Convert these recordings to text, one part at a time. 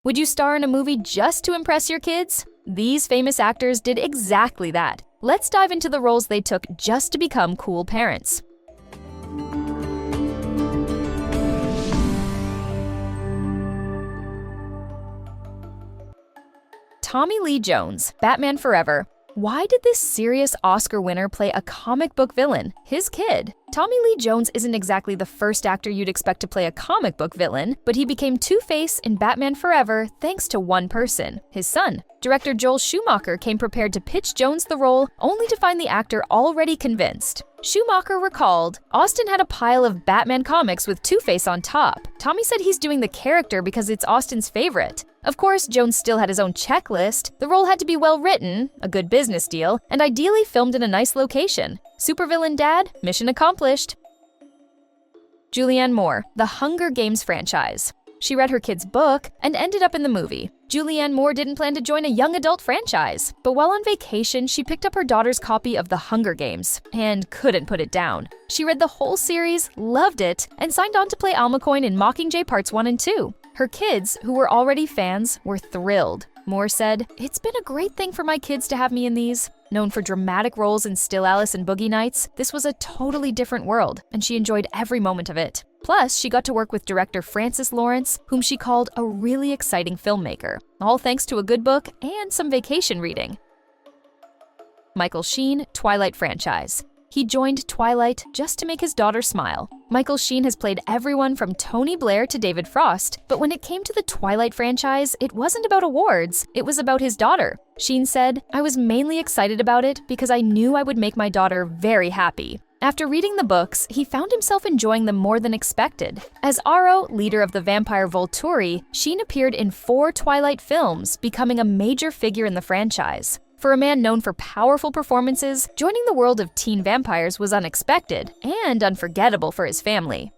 Would you star in a movie just to impress your kids? These famous actors did exactly that. Let's dive into the roles they took just to become cool parents. Tommy Lee Jones, Batman Forever. Why did this serious Oscar winner play a comic book villain, his kid? Tommy Lee Jones isn't exactly the first actor you'd expect to play a comic book villain, but he became Two-Face in Batman Forever thanks to one person, his son. Director Joel Schumacher came prepared to pitch Jones the role, only to find the actor already convinced. Schumacher recalled, "Austin had a pile of Batman comics with Two-Face on top. Tommy said he's doing the character because it's Austin's favorite." Of course, Jones still had his own checklist. The role had to be well written, a good business deal, and ideally filmed in a nice location. Supervillain dad, mission accomplished. Julianne Moore, The Hunger Games franchise. She read her kid's book and ended up in the movie. Julianne Moore didn't plan to join a young adult franchise, but while on vacation, she picked up her daughter's copy of The Hunger Games and couldn't put it down. She read the whole series, loved it, and signed on to play Almacoin in Mockingjay Parts 1 and 2. Her kids, who were already fans, were thrilled. Moore said, "It's been a great thing for my kids to have me in these." Known for dramatic roles in Still Alice and Boogie Nights, this was a totally different world, and she enjoyed every moment of it. Plus, she got to work with director Francis Lawrence, whom she called a really exciting filmmaker, all thanks to a good book and some vacation reading. Michael Sheen, Twilight franchise. He joined Twilight just to make his daughter smile. Michael Sheen has played everyone from Tony Blair to David Frost, but when it came to the Twilight franchise, it wasn't about awards, it was about his daughter. Sheen said, "I was mainly excited about it because I knew I would make my daughter very happy." After reading the books, he found himself enjoying them more than expected. As Aro, leader of the vampire Volturi, Sheen appeared in 4 Twilight films, becoming a major figure in the franchise. For a man known for powerful performances, joining the world of teen vampires was unexpected and unforgettable for his family.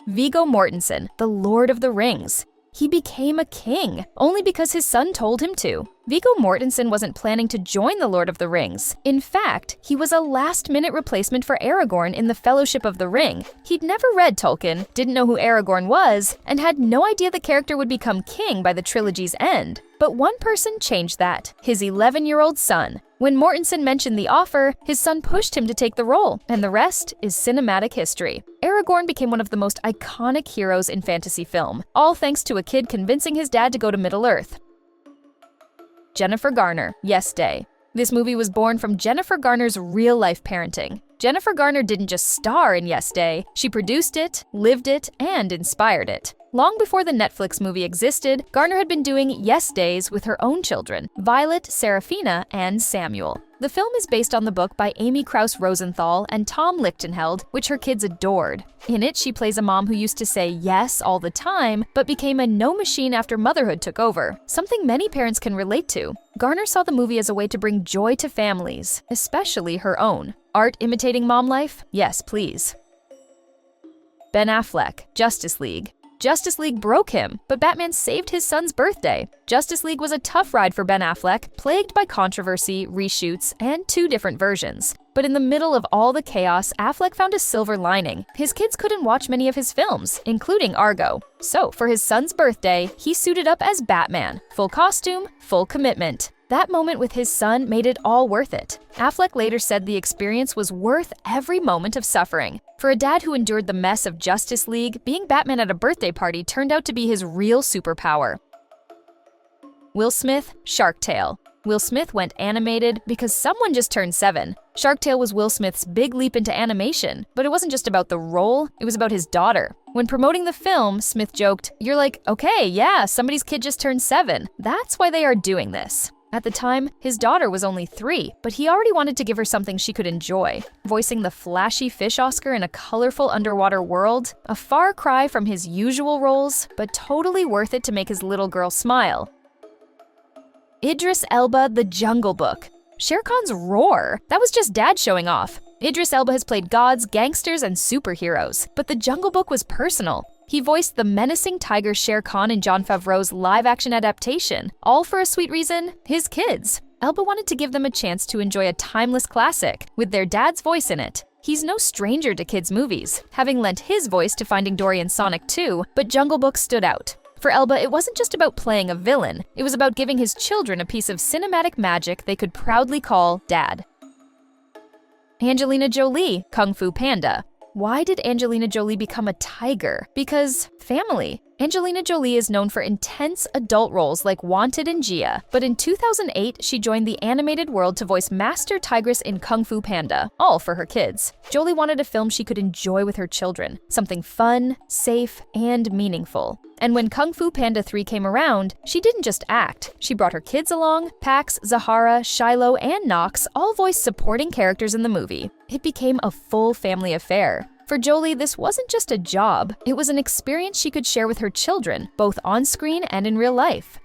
Viggo Mortensen, the Lord of the Rings. He became a king, only because his son told him to. Viggo Mortensen wasn't planning to join the Lord of the Rings. In fact, he was a last-minute replacement for Aragorn in the Fellowship of the Ring. He'd never read Tolkien, didn't know who Aragorn was, and had no idea the character would become king by the trilogy's end. But one person changed that, his 11-year-old son. When Mortensen mentioned the offer, his son pushed him to take the role, and the rest is cinematic history. Aragorn became one of the most iconic heroes in fantasy film, all thanks to a kid convincing his dad to go to Middle-earth. Jennifer Garner, Yes Day. This movie was born from Jennifer Garner's real-life parenting. Jennifer Garner didn't just star in Yes Day, she produced it, lived it, and inspired it. Long before the Netflix movie existed, Garner had been doing Yes Days with her own children, Violet, Serafina, and Samuel. The film is based on the book by Amy Krauss Rosenthal and Tom Lichtenheld, which her kids adored. In it, she plays a mom who used to say yes all the time, but became a no machine after motherhood took over, something many parents can relate to. Garner saw the movie as a way to bring joy to families, especially her own. Art imitating mom life? Yes, please. Ben Affleck, Justice League. Justice League broke him, but Batman saved his son's birthday. Justice League was a tough ride for Ben Affleck, plagued by controversy, reshoots, and 2 different versions. But in the middle of all the chaos, Affleck found a silver lining. His kids couldn't watch many of his films, including Argo. So, for his son's birthday, he suited up as Batman. Full costume, full commitment. That moment with his son made it all worth it. Affleck later said the experience was worth every moment of suffering. For a dad who endured the mess of Justice League, being Batman at a birthday party turned out to be his real superpower. Will Smith, Shark Tale. Will Smith went animated because someone just turned 7. Shark Tale was Will Smith's big leap into animation, but it wasn't just about the role, it was about his daughter. When promoting the film, Smith joked, "You're like, okay, yeah, somebody's kid just turned 7. That's why they are doing this." At the time, his daughter was only 3, but he already wanted to give her something she could enjoy. Voicing the flashy fish Oscar in a colorful underwater world, a far cry from his usual roles, but totally worth it to make his little girl smile. Idris Elba, The Jungle Book. Shere Khan's roar, that was just dad showing off. Idris Elba has played gods, gangsters, and superheroes, but The Jungle Book was personal. He voiced the menacing tiger Shere Khan in Jon Favreau's live-action adaptation, all for a sweet reason, his kids. Elba wanted to give them a chance to enjoy a timeless classic, with their dad's voice in it. He's no stranger to kids' movies, having lent his voice to Finding Dory and Sonic 2, but Jungle Book stood out. For Elba, it wasn't just about playing a villain, it was about giving his children a piece of cinematic magic they could proudly call Dad. Angelina Jolie, Kung Fu Panda. Why did Angelina Jolie become a tiger? Because family. Angelina Jolie is known for intense adult roles like Wanted and Gia, but in 2008, she joined the animated world to voice Master Tigress in Kung Fu Panda, all for her kids. Jolie wanted a film she could enjoy with her children, something fun, safe, and meaningful. And when Kung Fu Panda 3 came around, she didn't just act. She brought her kids along. Pax, Zahara, Shiloh, and Knox all voiced supporting characters in the movie. It became a full family affair. For Jolie, this wasn't just a job, it was an experience she could share with her children, both on screen and in real life.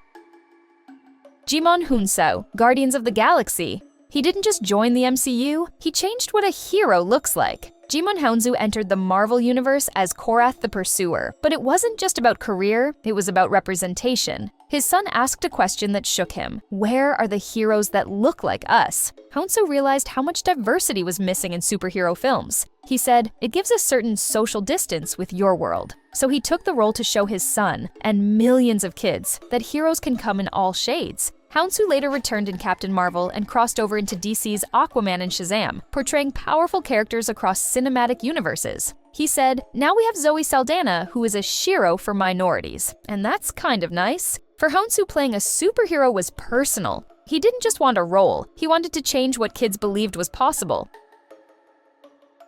Djimon Hounsou, Guardians of the Galaxy. He didn't just join the MCU, he changed what a hero looks like. Djimon Hounsou entered the Marvel Universe as Korath the Pursuer, but it wasn't just about career, it was about representation. His son asked a question that shook him. Where are the heroes that look like us? Hounsou realized how much diversity was missing in superhero films. He said, "It gives a certain social distance with your world." So he took the role to show his son, and millions of kids, that heroes can come in all shades. Hounsou later returned in Captain Marvel and crossed over into DC's Aquaman and Shazam, portraying powerful characters across cinematic universes. He said, "Now we have Zoe Saldana, who is a shiro for minorities." And that's kind of nice. For Hounsou, playing a superhero was personal. He didn't just want a role, he wanted to change what kids believed was possible.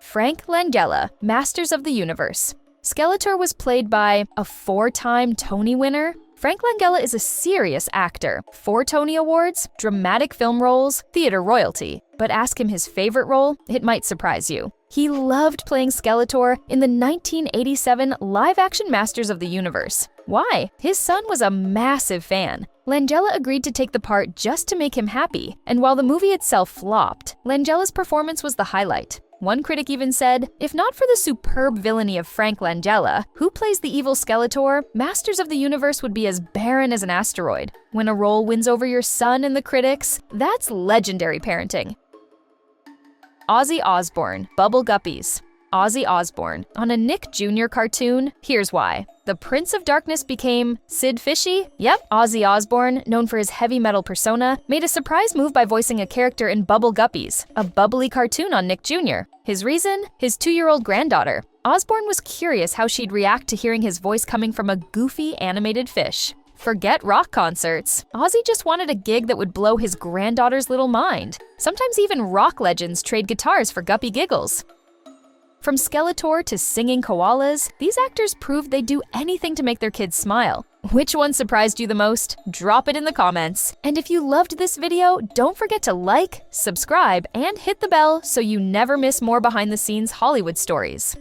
Frank Langella, Masters of the Universe. Skeletor was played by a 4-time Tony winner. Frank Langella is a serious actor. 4 Tony Awards, dramatic film roles, theater royalty. But ask him his favorite role, it might surprise you. He loved playing Skeletor in the 1987 live-action Masters of the Universe. Why? His son was a massive fan. Langella agreed to take the part just to make him happy, and while the movie itself flopped, Langella's performance was the highlight. One critic even said, "If not for the superb villainy of Frank Langella, who plays the evil Skeletor, Masters of the Universe would be as barren as an asteroid." When a role wins over your son and the critics, that's legendary parenting. Ozzy Osbourne, Bubble Guppies. Ozzy Osbourne. On a Nick Jr. cartoon, here's why. The Prince of Darkness became Sid Fishy? Yep, Ozzy Osbourne, known for his heavy metal persona, made a surprise move by voicing a character in Bubble Guppies, a bubbly cartoon on Nick Jr. His reason? His 2-year-old granddaughter. Osbourne was curious how she'd react to hearing his voice coming from a goofy animated fish. Forget rock concerts. Ozzy just wanted a gig that would blow his granddaughter's little mind. Sometimes even rock legends trade guitars for guppy giggles. From Skeletor to singing koalas, these actors proved they'd do anything to make their kids smile. Which one surprised you the most? Drop it in the comments. And if you loved this video, don't forget to like, subscribe, and hit the bell so you never miss more behind-the-scenes Hollywood stories.